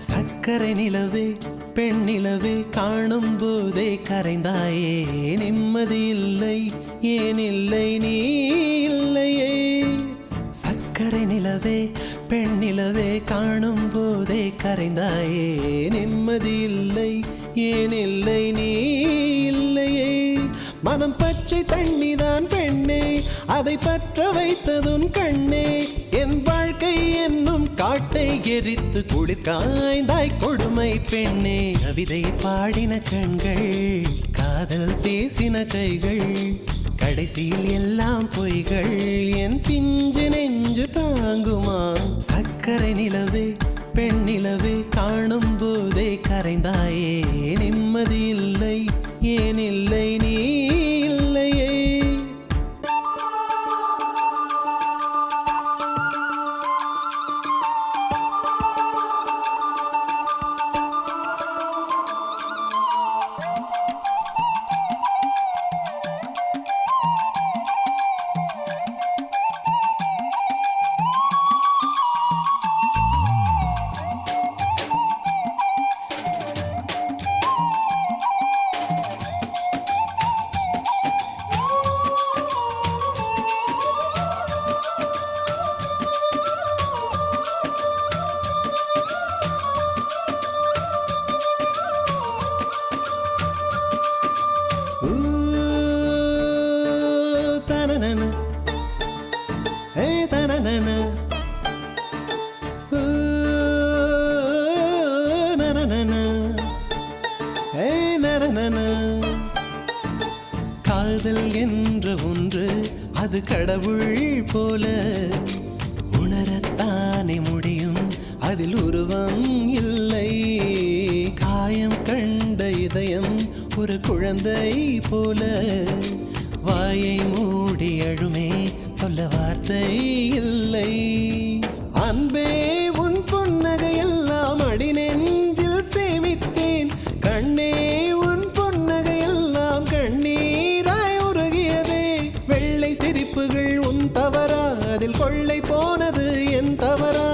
சக்கரை நிலவே பெண் நிலவே காணும் போதே கரைந்தாயே நிம்மதி இல்லை ஏன் இல்லை நீ இல்லையே சக்கரை நிலவே பெண் நிலவே காணும் போதே கரைந்தாயே நிம்மதி இல்லை ஏன் இல்லை நீ இல்லையே மனம் பச்சை தண்ணிதான் பெண்ணே அதை பற்ற வைத்ததுன் கண்ணே என் வாழ்க்கை என்னும் காட்டை எரித்து குளிர் காய்ந்தாய் கொடுமை பெண்ணே கவிதை பாடின கண்கள் காதல் பேசின கைகள் கடைசியில் எல்லாம் பொய்கள் என் பிஞ்சு நெஞ்சு தாங்குமா சக்கரை நிலவே பெண் நிலவே காணும் போதே கரைந்தாயே நிம்மதி இல்லை ஏன் இல்லை நீ இல்லையே காதல் என்ற ஒன்று அது கடவுள் போல உணரத்தானே முடியும் அதில் உருவம் இல்லை காயம் கண்ட இதயம் ஒரு குழந்தை போல வாயை மூடி அழுமே சொல்ல வார்த்தை இல்லை அன்பே உன் புன்னகை எல்லாம் அடி நெஞ்சில் சேமித்தேன் கண்ணே உன் புன்னகை எல்லாம் கண்ணீராய் உருகியதே வெள்ளை சிரிப்புகள் உன் தவறா அதில் கொள்ளை போனது என் தவறா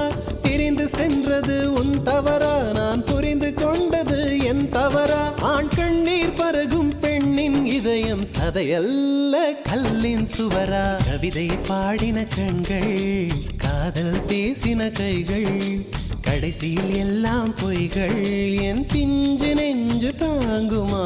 பிரிந்து சென்றது உன் தவறா நான் புரிந்து கொண்டது என் தவறா ஆண் கண்ணீர் பருகும் பெண்ணின் இதயம் சதையல்ல கல்லின் சுவரா கவிதை பாடின கண்கள் காதல் பேசின கைகள் கடைசியில் எல்லாம் பொய்கள் என் பிஞ்சு நெஞ்சு தாங்குமா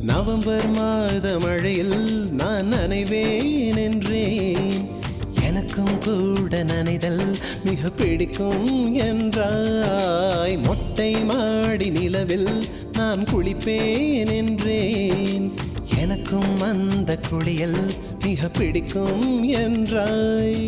நவம்பர் மாத மழையில் நான் நனைவேன் என்றேன் எனக்கும் கூட நனைதல் மிக பிடிக்கும் என்றாய் மொட்டை மாடி நிலவில் நான் குளிப்பேன் என்றேன் எனக்கும் அந்த குளியல் மிக பிடிக்கும் என்றாய்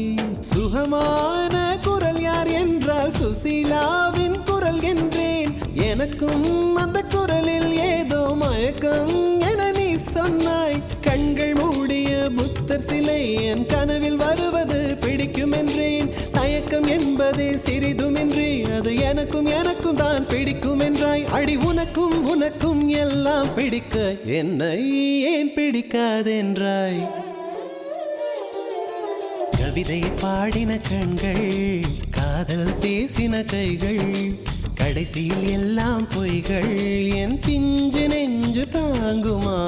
சுகமான குரல் யார் என்றால் சுசீலாவின் குரல் என்றேன் எனக்கும் அந்த குரலில் ஏதோ மயக்கம் என நீ சொன்னாய் கண்கள் மூடிய புத்தர் சிலை என் கனவில் வருவது பிடிக்கும் என்றேன் தயக்கம் என்பதே சிறிதுமின்றி அது எனக்கும் எனக்கும் தான் பிடிக்கும் என்றாய் அடி உனக்கும் உனக்கும் எல்லாம் பிடிக்க என்னை ஏன் பிடிக்காதென்றாய் கவிதை பாடின கண்கள் காதல் பேசின கைகள் கடைசியில் எல்லாம் பொய்கள் என் பிஞ்சு நெஞ்சு தாங்குமா